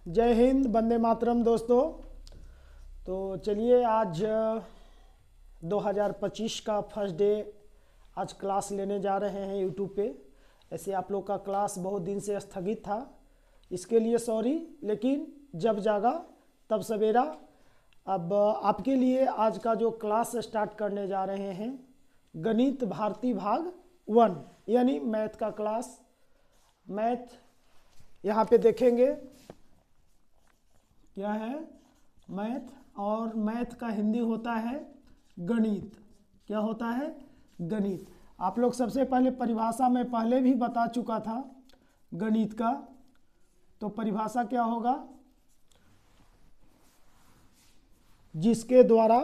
जय हिंद, वंदे मातरम दोस्तों। तो चलिए आज 2025 का फर्स्ट डे आज क्लास लेने जा रहे हैं यूट्यूब पे। ऐसे आप लोग का क्लास बहुत दिन से स्थगित था, इसके लिए सॉरी, लेकिन जब जागा तब सवेरा। अब आपके लिए आज का जो क्लास स्टार्ट करने जा रहे हैं, गणित भारती भाग 1 यानी मैथ का क्लास। मैथ यहाँ पे देखेंगे क्या है, मैथ, और मैथ का हिंदी होता है गणित। क्या होता है? गणित। आप लोग सबसे पहले परिभाषा में पहले भी बता चुका था गणित का। तो परिभाषा क्या होगा? जिसके द्वारा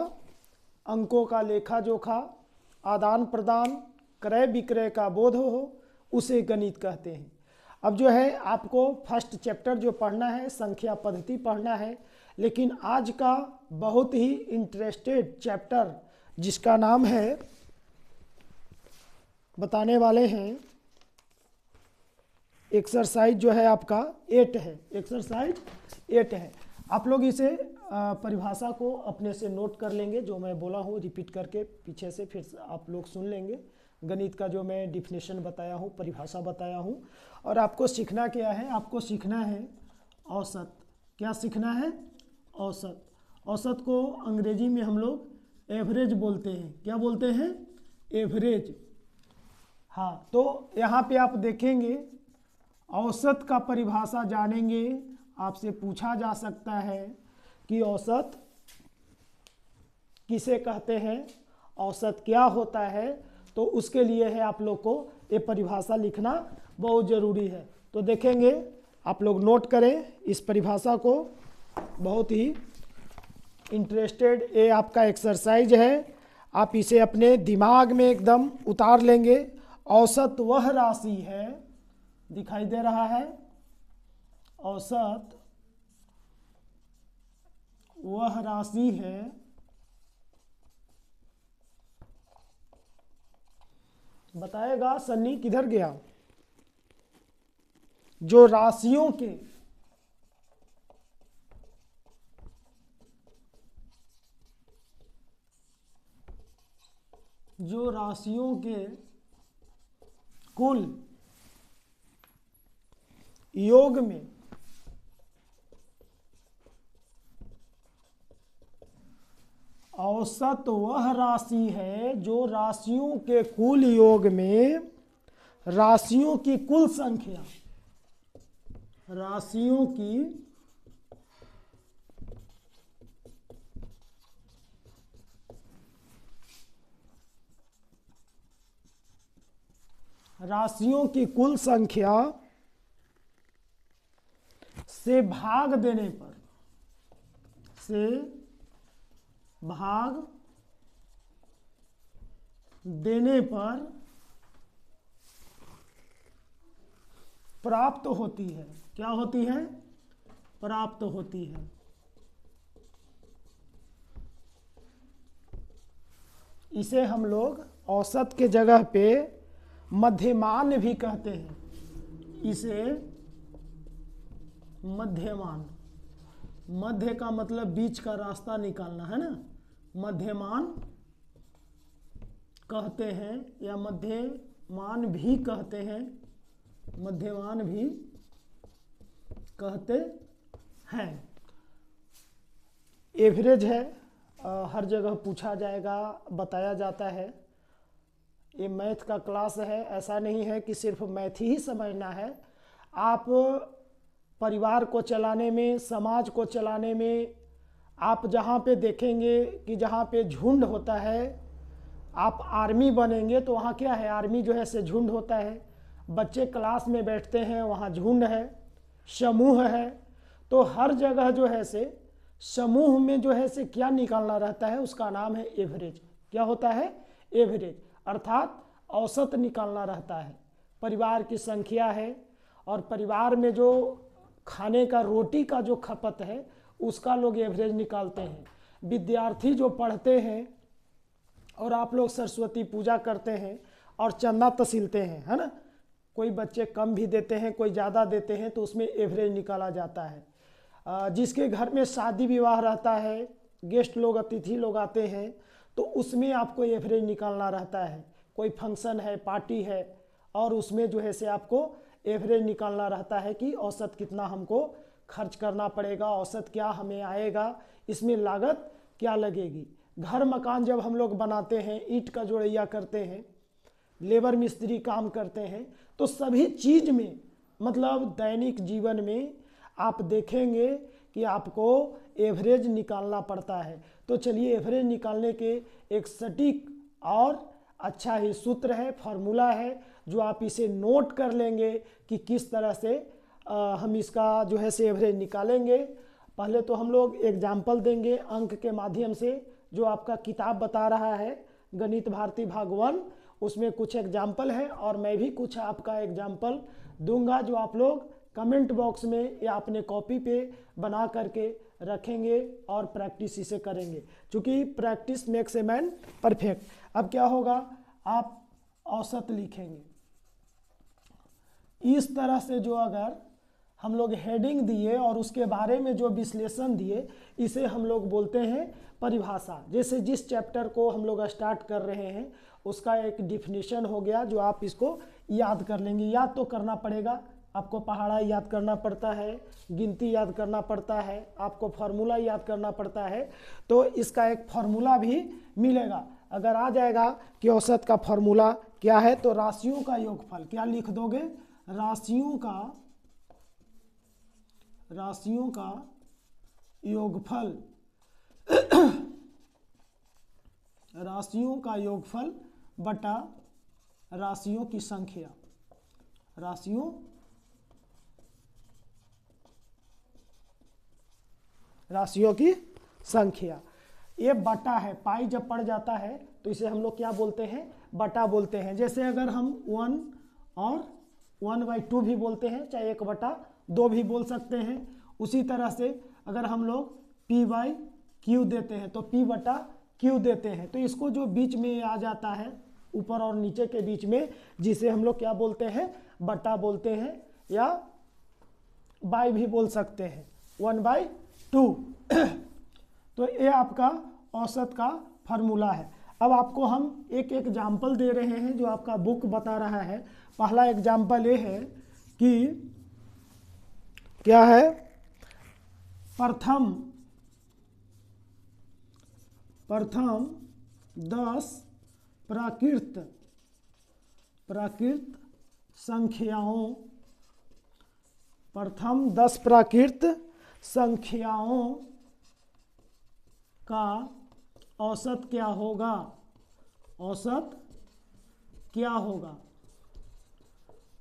अंकों का लेखा जोखा, आदान प्रदान, क्रय विक्रय का बोध हो, उसे गणित कहते हैं। अब जो है आपको फर्स्ट चैप्टर जो पढ़ना है, संख्या पद्धति पढ़ना है, लेकिन आज का बहुत ही इंटरेस्टेड चैप्टर जिसका नाम है, बताने वाले हैं, एक्सरसाइज जो है आपका 8 है। एक्सरसाइज 8 है। आप लोग इसे परिभाषा को अपने से नोट कर लेंगे, जो मैं बोला हूँ रिपीट करके पीछे से फिर आप लोग सुन लेंगे। गणित का जो मैं डिफिनेशन बताया हूँ, परिभाषा बताया हूँ। और आपको सीखना क्या है? आपको सीखना है औसत। क्या सीखना है? औसत। औसत को अंग्रेजी में हम लोग एवरेज बोलते हैं। क्या बोलते हैं? एवरेज। हाँ, तो यहाँ पे आप देखेंगे औसत का परिभाषा जानेंगे। आपसे पूछा जा सकता है कि औसत किसे कहते हैं, औसत क्या होता है, तो उसके लिए है आप लोग को ये परिभाषा लिखना बहुत ज़रूरी है। तो देखेंगे, आप लोग नोट करें इस परिभाषा को, बहुत ही इंटरेस्टेड ये आपका एक्सरसाइज है। आप इसे अपने दिमाग में एकदम उतार लेंगे। औसत वह राशि है, दिखाई दे रहा है, औसत वह राशि है बताएगा सन्नी किधर गया, जो राशियों के कुल योग में औसत वह राशि है जो राशियों के कुल योग में राशियों की कुल संख्या, राशियों की कुल संख्या से भाग देने पर प्राप्त होती है। क्या होती है? प्राप्त होती है। इसे हम लोग औसत के जगह पे मध्यमान भी कहते हैं। इसे मध्यमान, मध्य का मतलब बीच का रास्ता निकालना है ना, मध्यमान कहते हैं या मध्यमान भी कहते हैं, मध्यमान भी कहते हैं। एवरेज है, हर जगह पूछा जाएगा, बताया जाता है। ये मैथ का क्लास है, ऐसा नहीं है कि सिर्फ मैथ ही समझना है। आप परिवार को चलाने में, समाज को चलाने में, आप जहाँ पे देखेंगे कि जहाँ पे झुंड होता है, आप आर्मी बनेंगे तो वहाँ क्या है, आर्मी जो है से झुंड होता है। बच्चे क्लास में बैठते हैं, वहाँ झुंड है, समूह है। तो हर जगह जो है से समूह में जो है से क्या निकालना रहता है, उसका नाम है एवरेज। क्या होता है? एवरेज, अर्थात औसत निकालना रहता है। परिवार की संख्या है और परिवार में जो खाने का, रोटी का जो खपत है, उसका लोग एवरेज निकालते हैं। विद्यार्थी जो पढ़ते हैं और आप लोग सरस्वती पूजा करते हैं और चंदा तसीलते हैं, है ना, कोई बच्चे कम भी देते हैं, कोई ज़्यादा देते हैं, तो उसमें एवरेज निकाला जाता है। जिसके घर में शादी विवाह रहता है, गेस्ट लोग अतिथि लोग आते हैं, तो उसमें आपको एवरेज निकालना रहता है। कोई फंक्शन है, पार्टी है, और उसमें जो है से आपको एवरेज निकालना रहता है कि औसत कितना हमको खर्च करना पड़ेगा, औसत क्या हमें आएगा, इसमें लागत क्या लगेगी। घर मकान जब हम लोग बनाते हैं, ईंट का जोड़ैया करते हैं, लेबर मिस्त्री काम करते हैं, तो सभी चीज़ में मतलब दैनिक जीवन में आप देखेंगे कि आपको एवरेज निकालना पड़ता है। तो चलिए एवरेज निकालने के एक सटीक और अच्छा ही सूत्र है, फार्मूला है, जो आप इसे नोट कर लेंगे कि किस तरह से हम इसका जो है से एवरेज निकालेंगे। पहले तो हम लोग एग्जाम्पल देंगे अंक के माध्यम से, जो आपका किताब बता रहा है गणित भारती भाग 1, उसमें कुछ एग्जाम्पल है, और मैं भी कुछ आपका एग्जाम्पल दूंगा जो आप लोग कमेंट बॉक्स में या अपने कॉपी पे बना करके रखेंगे और प्रैक्टिस इसे करेंगे, क्योंकि practice makes a man perfect. अब क्या होगा, आप औसत लिखेंगे इस तरह से, जो अगर हम लोग हेडिंग दिए और उसके बारे में जो विश्लेषण दिए, इसे हम लोग बोलते हैं परिभाषा। जैसे जिस चैप्टर को हम लोग स्टार्ट कर रहे हैं उसका एक डिफिनीशन हो गया, जो आप इसको याद कर लेंगे। याद तो करना पड़ेगा आपको, पहाड़ा याद करना पड़ता है, गिनती याद करना पड़ता है, आपको फार्मूला याद करना पड़ता है। तो इसका एक फार्मूला भी मिलेगा। अगर आ जाएगा कि औसत का फार्मूला क्या है, तो राशियों का योगफल क्या लिख दोगे, राशियों का योगफल राशियों का योगफल बटा राशियों की संख्या, राशियों की संख्या। ये बटा है, पाई जब पड़ जाता है तो इसे हम लोग क्या बोलते हैं, बटा बोलते हैं। जैसे अगर हम 1 और 1/2 भी बोलते हैं, चाहे 1/2 भी बोल सकते हैं। उसी तरह से अगर हम लोग P/Q देते हैं तो P/Q देते हैं, तो इसको जो बीच में आ जाता है, ऊपर और नीचे के बीच में, जिसे हम लोग क्या बोलते हैं, बटा बोलते हैं, या बाय भी बोल सकते हैं, 1/2। तो ये आपका औसत का फार्मूला है। अब आपको हम एक एग्जाम्पल दे रहे हैं जो आपका बुक बता रहा है। पहला एग्जाम्पल ये है कि क्या है, प्रथम 10 प्राकृत संख्याओं, प्रथम 10 प्राकृत संख्याओं का औसत क्या होगा,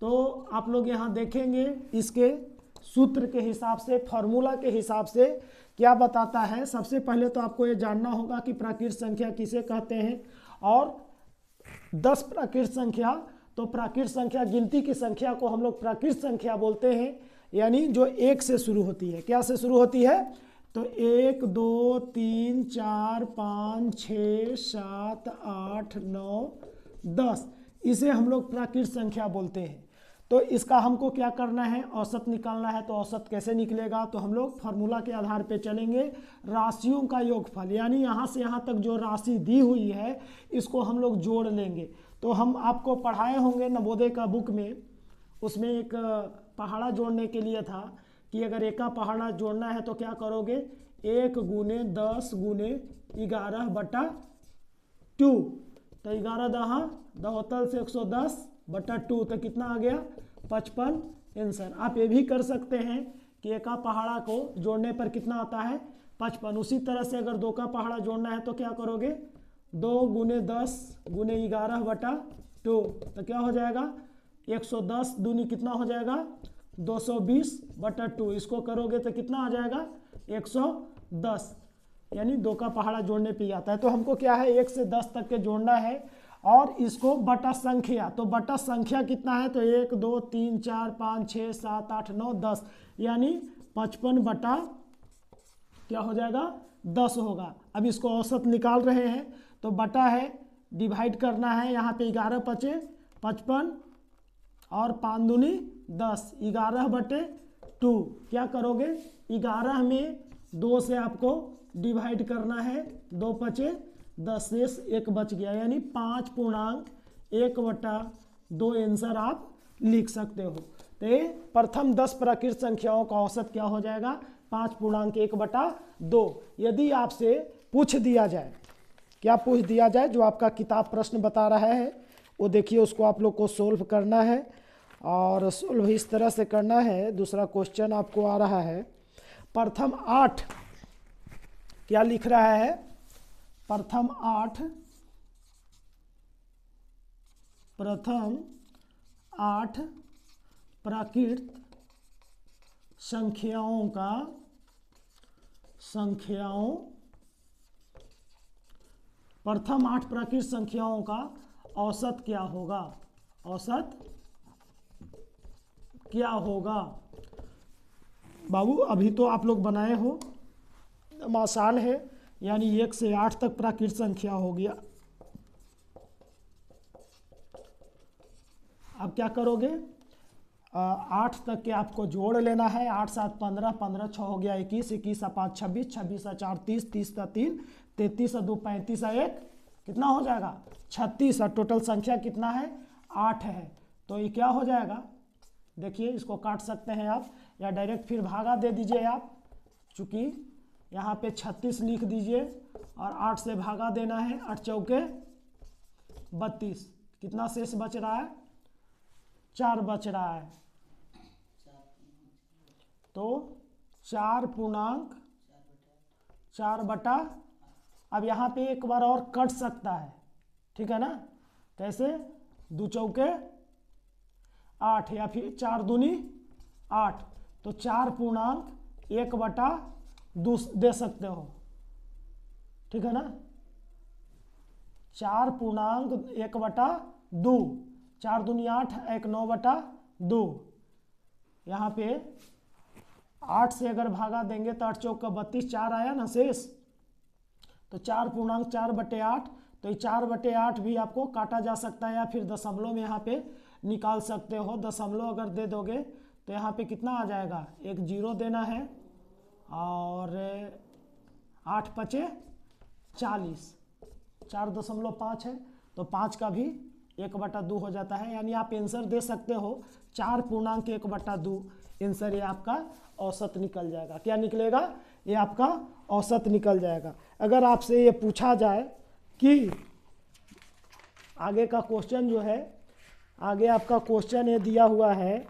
तो आप लोग यहाँ देखेंगे इसके सूत्र के हिसाब से, फॉर्मूला के हिसाब से क्या बताता है। सबसे पहले तो आपको ये जानना होगा कि प्राकृत संख्या किसे कहते हैं, और 10 प्राकृत संख्या, तो प्राकृत संख्या गिनती की संख्या को हम लोग प्राकृत संख्या बोलते हैं, यानी जो 1 से शुरू होती है। क्या से शुरू होती है, तो 1 2 3 4 5 6 7 8 9 10, इसे हम लोग प्राकृत संख्या बोलते हैं। तो इसका हमको क्या करना है, औसत निकालना है। तो औसत कैसे निकलेगा, तो हम लोग फार्मूला के आधार पे चलेंगे, राशियों का योगफल, यानी यहाँ से यहाँ तक जो राशि दी हुई है इसको हम लोग जोड़ लेंगे। तो हम आपको पढ़ाए होंगे नवोदय का बुक में, उसमें एक पहाड़ा जोड़ने के लिए था कि अगर एक का पहाड़ा जोड़ना है तो क्या करोगे, 1 × 10 × 11/2, तो 11 दहा दहोतल से 110/2, तो कितना आ गया, 55 आंसर। आप ये भी कर सकते हैं कि एक का पहाड़ा को जोड़ने पर कितना आता है, 55। उसी तरह से अगर 2 का पहाड़ा जोड़ना है तो क्या करोगे, 2 × 10 × 11/2, तो क्या हो जाएगा, 110 दूनी कितना हो जाएगा, 220/2। इसको करोगे तो कितना आ जाएगा, 110, यानी 2 का पहाड़ा जोड़ने पे आता है। तो हमको क्या है, 1 से 10 तक के जोड़ना है, और इसको बटा संख्या, तो बटा संख्या कितना है, तो 1 2 3 4 5 6 7 8 9 10, यानी 55 क्या हो जाएगा, 10 होगा। अब इसको औसत निकाल रहे हैं, तो बटा है, डिवाइड करना है, यहाँ पे 11 × 5 = 55 और 5 दूनी 10, 11/2 2। क्या करोगे, 11 में 2 से आपको डिवाइड करना है, 2 पचे 10 शेष 1 बच गया, यानी 5.1/2 आंसर आप लिख सकते हो। तो ये प्रथम 10 प्राकृत संख्याओं का औसत क्या हो जाएगा, 5.1/2। यदि आपसे पूछ दिया जाए, क्या पूछ दिया जाए, जो आपका किताब प्रश्न बता रहा है वो देखिए, उसको आप लोग को सोल्व करना है और सोल्व इस तरह से करना है। दूसरा क्वेश्चन आपको आ रहा है, प्रथम 8 क्या लिख रहा है, प्रथम 8 प्राकृत प्रथम 8 प्राकृत संख्याओं का औसत क्या होगा, औसत क्या होगा। बाबू अभी तो आप लोग बनाए हो, आसान है, यानी 1 से 8 तक प्राकृत संख्या हो गया। अब क्या करोगे, 8 तक के आपको जोड़ लेना है, 8 7 15, 15 6 हो गया 21, 21 5 26, 26 4 30, 30 3 33 2 35 1 कितना हो जाएगा 36, और टोटल संख्या कितना है 8 है। तो ये क्या हो जाएगा, देखिए इसको काट सकते हैं आप, या डायरेक्ट फिर भागा दे दीजिए आप, चूँकि यहाँ पे 36 लिख दीजिए और 8 से भागा देना है, 8 चौके 32, कितना शेष बच रहा है, 4 बच रहा है। तो 4.4 अब यहाँ पे एक बार और कट सकता है, ठीक है ना, कैसे, 2 चौके 8 या फिर 4 दूनी 8, तो 4.1/2 दे सकते हो, ठीक है ना, 4.1/2, 4 दूनी 8, 1 9/2। यहाँ पे 8 से अगर भागा देंगे तो 8 चौका 32, 4 आया ना शेष, तो 4.4/8, तो ये 4/8 भी आपको काटा जा सकता है, या फिर दशमलव में यहाँ पे निकाल सकते हो। दशमलव अगर दे दोगे तो यहाँ पे कितना आ जाएगा, एक 0 देना है, और 8 पचे 40, 4.5 है, तो 5 का भी 1/2 हो जाता है, यानी आप आंसर दे सकते हो 4.1/2 आंसर, ये आपका औसत निकल जाएगा। क्या निकलेगा, ये आपका औसत निकल जाएगा। अगर आपसे ये पूछा जाए कि आगे का क्वेश्चन जो है, आगे आपका क्वेश्चन ये दिया हुआ है,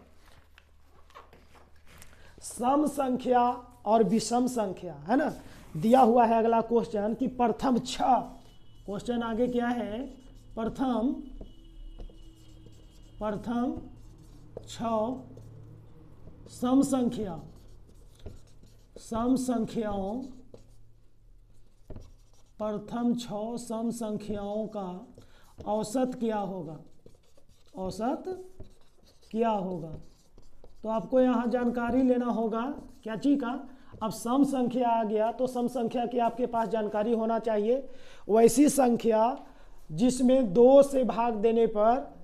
सम संख्या और विषम संख्या, है ना, दिया हुआ है अगला क्वेश्चन कि प्रथम 6, क्वेश्चन आगे क्या है, प्रथम 6 सम संख्याओं प्रथम 6 सम संख्याओं का औसत क्या होगा, औसत क्या होगा। तो आपको यहाँ जानकारी लेना होगा क्या चीज़ का, अब सम संख्या आ गया तो सम संख्या की आपके पास जानकारी होना चाहिए। वैसी संख्या जिसमें 2 से भाग देने पर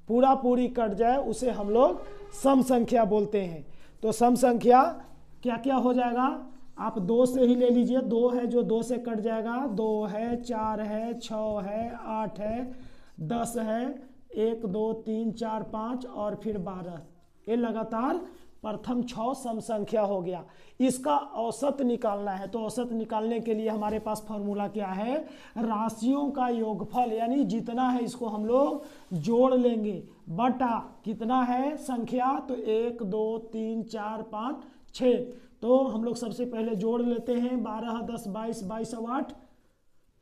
पूरी कट जाए उसे हम लोग सम संख्या बोलते हैं। तो सम संख्या क्या क्या हो जाएगा, आप 2 से ही ले लीजिए, 2 है जो 2 से कट जाएगा, 2 है, 4 है, 6 है, 8 है, 10 है, 1 2 3 4 5 और फिर 12, ये लगातार प्रथम 6 सम संख्या हो गया। इसका औसत निकालना है, तो औसत निकालने के लिए हमारे पास फॉर्मूला क्या है, राशियों का योगफल, यानी जितना है इसको हम लोग जोड़ लेंगे, बटा कितना है संख्या, तो 1 2 3 4 5 6, तो हम लोग सबसे पहले जोड़ लेते हैं, 12 10 22 22 8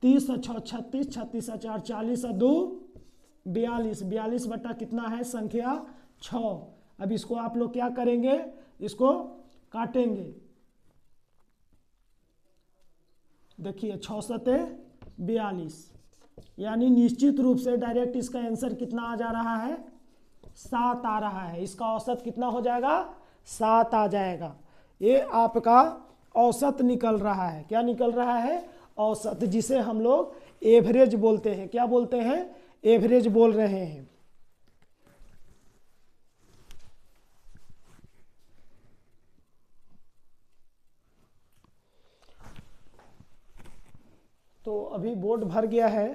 30 6 36 36 4 40 2 42, 42 बटा कितना है संख्या 6। अब इसको आप लोग क्या करेंगे, इसको काटेंगे, देखिए 6 सते 42, यानी निश्चित रूप से डायरेक्ट इसका आंसर कितना आ जा रहा है, 7 आ रहा है। इसका औसत कितना हो जाएगा, 7 आ जाएगा। ये आपका औसत निकल रहा है। क्या निकल रहा है, औसत, जिसे हम लोग एवरेज बोलते हैं। क्या बोलते हैं, एवरेज बोल रहे हैं। तो अभी बोर्ड भर गया है,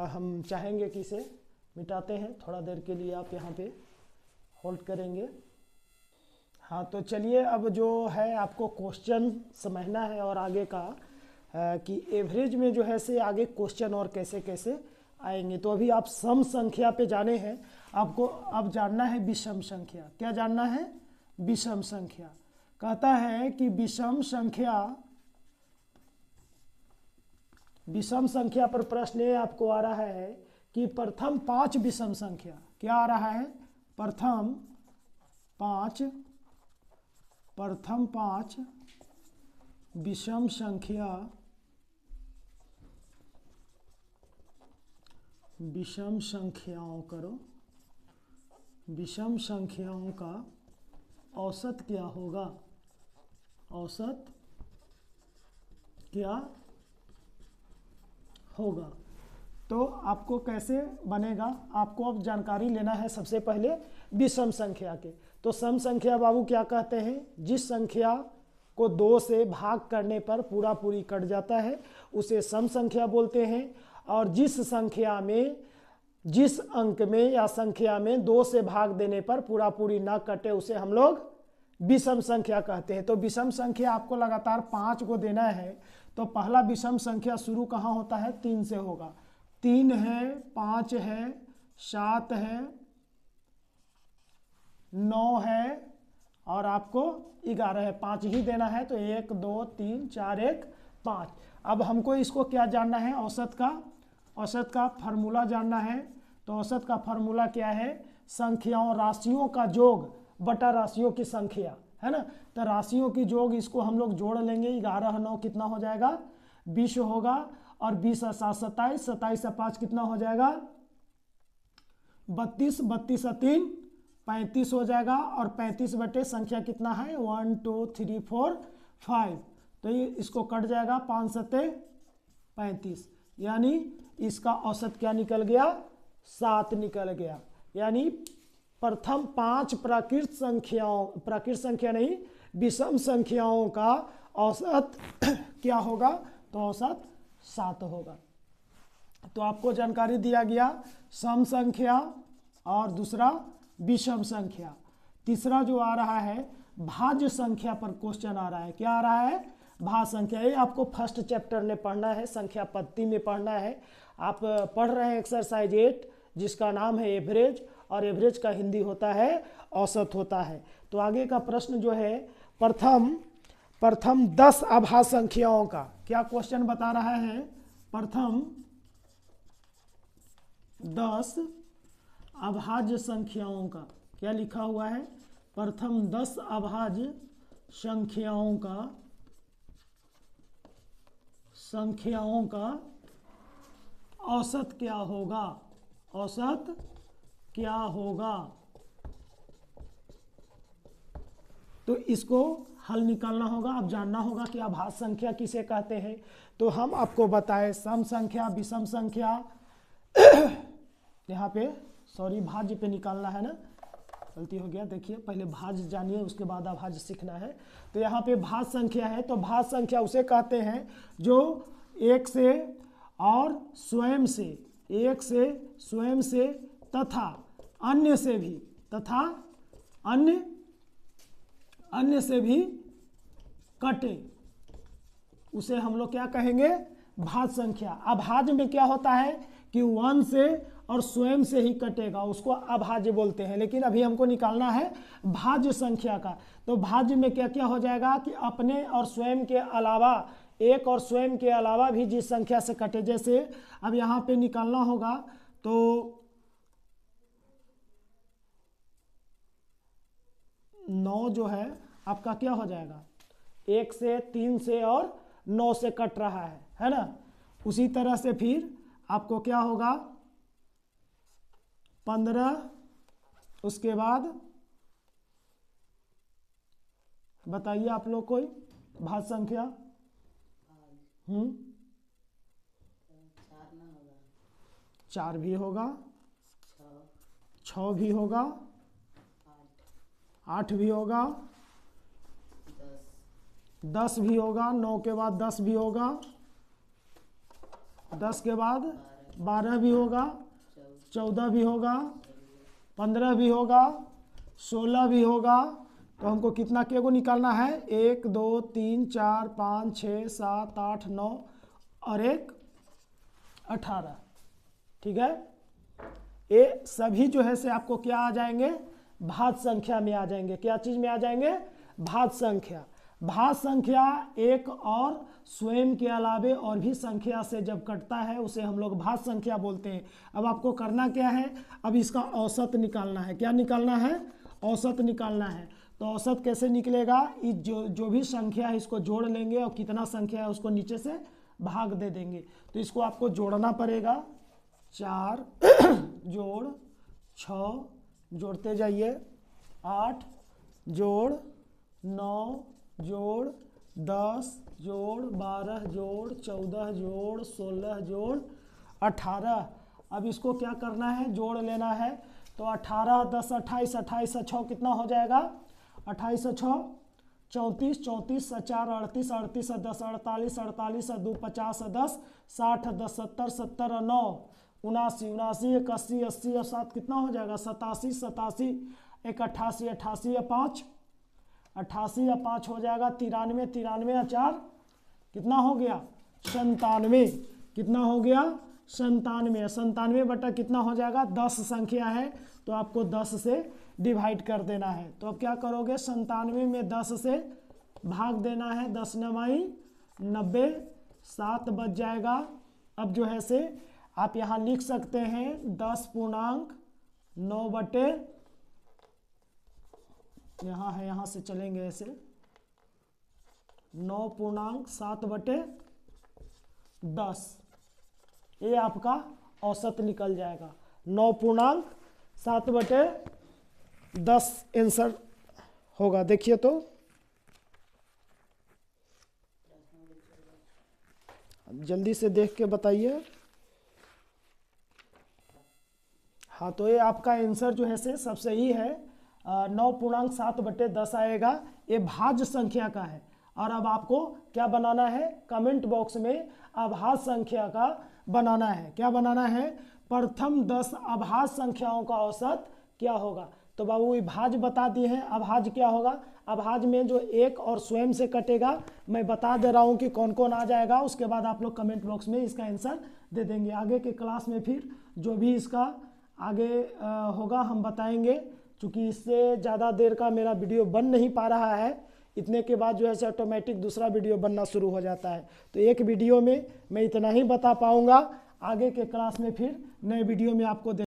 हम चाहेंगे कि इसे मिटाते हैं। थोड़ा देर के लिए आप यहाँ पे होल्ड करेंगे। हाँ, तो चलिए अब जो है आपको क्वेश्चन समझना है और आगे का कि एवरेज में जो है से आगे क्वेश्चन और कैसे कैसे आएंगे। तो अभी आप सम संख्या पे जाने हैं, आपको अब जानना है विषम संख्या। क्या जानना है? विषम संख्या। कहता है कि विषम संख्या पर प्रश्न ये आपको आ रहा है कि प्रथम 5 विषम संख्या, क्या आ रहा है? प्रथम 5 विषम संख्या, विषम संख्याओं करो, विषम संख्याओं का औसत क्या होगा? औसत क्या होगा? तो आपको कैसे बनेगा? आपको अब जानकारी लेना है सबसे पहले विषम संख्या के। तो सम संख्या बाबू क्या कहते हैं? जिस संख्या को 2 से भाग करने पर पूरा पूरी कट जाता है उसे सम संख्या बोलते हैं। और जिस संख्या में, जिस अंक में या संख्या में 2 से भाग देने पर पूरा पूरी ना कटे उसे हम लोग विषम संख्या कहते हैं। तो विषम संख्या आपको लगातार 5 को देना है। तो पहला विषम संख्या शुरू कहाँ होता है? 3 से होगा। 3 है, 5 है, 7 है, 9 है और आपको 11 है। 5 ही देना है तो 1 2 3 4 1 5। अब हमको इसको क्या जानना है? औसत का फार्मूला जानना है। तो औसत का फार्मूला क्या है? संख्याओं, राशियों का योग बटा राशियों की संख्या, है ना। तो राशियों की योग इसको हम लोग जोड़ लेंगे। 11 9 कितना हो जाएगा? 20 होगा। और 20 और 7 27, 27 और 5 कितना हो जाएगा? 32, 32 और 3 35 हो जाएगा। और 35 बटे संख्या कितना है? 1 2 3 4 5। तो ये इसको कट जाएगा, 5 सत्ते 35, यानी इसका औसत क्या निकल गया? 7 निकल गया। यानी प्रथम 5 प्राकृत संख्या नहीं, विषम संख्याओं का औसत क्या होगा? तो औसत 7 होगा। तो आपको जानकारी दिया गया सम संख्या और दूसरा विषम संख्या। तीसरा जो आ रहा है भाज्य संख्या पर क्वेश्चन आ रहा है। क्या आ रहा है? भाज्य संख्या। ये आपको फर्स्ट चैप्टर में पढ़ना है, संख्या पद्धति में पढ़ना है। आप पढ़ रहे हैं एक्सरसाइज 8 जिसका नाम है एवरेज, और एवरेज का हिंदी होता है औसत होता है। तो आगे का प्रश्न जो है प्रथम 10 अभाज्य संख्याओं का क्या क्वेश्चन बता रहा है? प्रथम 10 अभाज्य संख्याओं का क्या लिखा हुआ है? प्रथम 10 अभाज्य संख्याओं का औसत क्या होगा? औसत क्या होगा? तो इसको हल निकालना होगा। अब जानना होगा कि अभाज्य संख्या किसे कहते हैं। तो हम आपको बताएं सम संख्या, विषम संख्या, यहाँ पे सॉरी भाज्य पे निकालना है ना, गलती हो गया। देखिए पहले भाज्य जानिए उसके बाद अभाज्य सीखना है। तो यहाँ पे भाज्य संख्या है। तो भाज्य संख्या उसे कहते हैं जो एक से और स्वयं से, एक से स्वयं से तथा अन्य से भी, तथा अन्य से भी कटे, उसे हम लोग क्या कहेंगे? भाज्य संख्या। अभाज्य में क्या होता है कि 1 से और स्वयं से ही कटेगा, उसको अभाज्य बोलते हैं। लेकिन अभी हमको निकालना है भाज्य संख्या का। तो भाज्य में क्या क्या हो जाएगा कि अपने और स्वयं के अलावा, एक और स्वयं के अलावा भी जिस संख्या से कटे, जैसे अब यहाँ पे निकालना होगा तो 9 जो है आपका क्या हो जाएगा? 1 से, 3 से और 9 से कट रहा है ना। उसी तरह से फिर आपको क्या होगा? 15, उसके बाद बताइए आप लोग कोई भाज्य संख्या। 4 भी होगा, 6 भी होगा, 8 भी होगा, 10 भी होगा, 9 के बाद 10 भी होगा, 10 के बाद 12 भी होगा, 14 भी होगा, 15 भी होगा, 16 भी होगा। तो हमको कितना के को निकालना है? 1 2 3 4 5 6 7 8 9 और 1 18। ठीक है, ये सभी जो है से आपको क्या आ जाएंगे? भाज्य संख्या में आ जाएंगे। क्या चीज में आ जाएंगे? भाज्य संख्या। भाज्य संख्या एक और स्वयं के अलावे और भी संख्या से जब कटता है उसे हम लोग भाज्य संख्या बोलते हैं। अब आपको करना क्या है? अब इसका औसत निकालना है। क्या निकालना है? औसत निकालना है। तो औसत कैसे निकलेगा? जो भी संख्या है इसको जोड़ लेंगे और कितना संख्या है उसको नीचे से भाग दे देंगे। तो इसको आपको जोड़ना पड़ेगा। 4 जोड़ 6 जोड़ते जाइए, 8 जोड़ 9 जोड़ 10 जोड़ 12 जोड़ 14 जोड़ 16 जोड़ 18। अब इसको क्या करना है? जोड़ लेना है। तो 18 10 28, 28 6 कितना हो जाएगा? 28 6 34, 34 4 38, 38 10 48, 48 2 50 10 60 10 70, 70 9 79, 79 1 80, 80 और 7 कितना हो जाएगा? 87, 87 1 88, 88 या 5 88 या 5 हो जाएगा 93, 93 या 4 कितना हो गया? 97। कितना हो गया? 97। 97 बटा कितना हो जाएगा? 10 संख्या है तो आपको 10 से डिवाइड कर देना है। तो अब क्या करोगे? 97 में 10 से भाग देना है। 10 9 90, 7 बच जाएगा। अब जो है से आप यहाँ लिख सकते हैं 10.9 बटे, यहाँ है, यहाँ से चलेंगे ऐसे, 9.7 बटे 10। ये आपका औसत निकल जाएगा। 9.7 बटे 10 आंसर होगा। देखिए तो जल्दी से देख के बताइए। हाँ, तो ये आपका आंसर जो है से सब सही है। 9.7 बटे 10 आएगा। ये भाज्य संख्या का है। और अब आपको क्या बनाना है? कमेंट बॉक्स में अभाज्य संख्या का बनाना है। क्या बनाना है? प्रथम 10 अभाज्य संख्याओं का औसत क्या होगा। तो बाबू ये भाज्य बता दिए हैं। अभाज्य क्या होगा? अभाज्य में जो एक और स्वयं से कटेगा मैं बता दे रहा हूँ कि कौन कौन आ जाएगा। उसके बाद आप लोग कमेंट बॉक्स में इसका आंसर दे देंगे। आगे के क्लास में फिर जो भी इसका आगे होगा हम बताएंगे। क्योंकि इससे ज़्यादा देर का मेरा वीडियो बन नहीं पा रहा है। इतने के बाद जो है से ऑटोमेटिक दूसरा वीडियो बनना शुरू हो जाता है। तो एक वीडियो में मैं इतना ही बता पाऊँगा। आगे के क्लास में फिर नए वीडियो में आपको